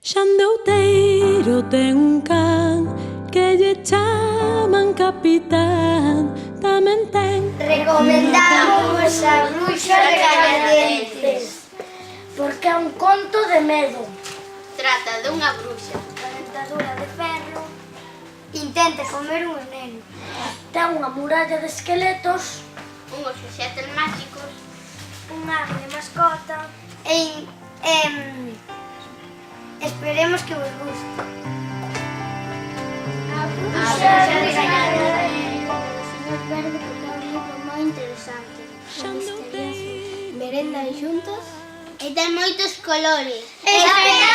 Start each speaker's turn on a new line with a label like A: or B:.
A: Xandouteiro ten un can que lle chaman capitán. Tamén ten...
B: Recomendamos a Bruxa Regañadientes porque é un conto de medo.
C: Trata dunha bruxa.
B: A dentadura de ferro intenta comer un neno. Ten unha muralla de esqueletos,
C: Unhos obxetos máxicos.
B: un ave de mascota e esperemos que vos guste. A Bruxa Regañadientes.
D: Señor Verde porque é un libro moi interesante.
A: Xandouteiro.
D: Merendan xuntos.
C: E ten moitos colores.
B: Esperamos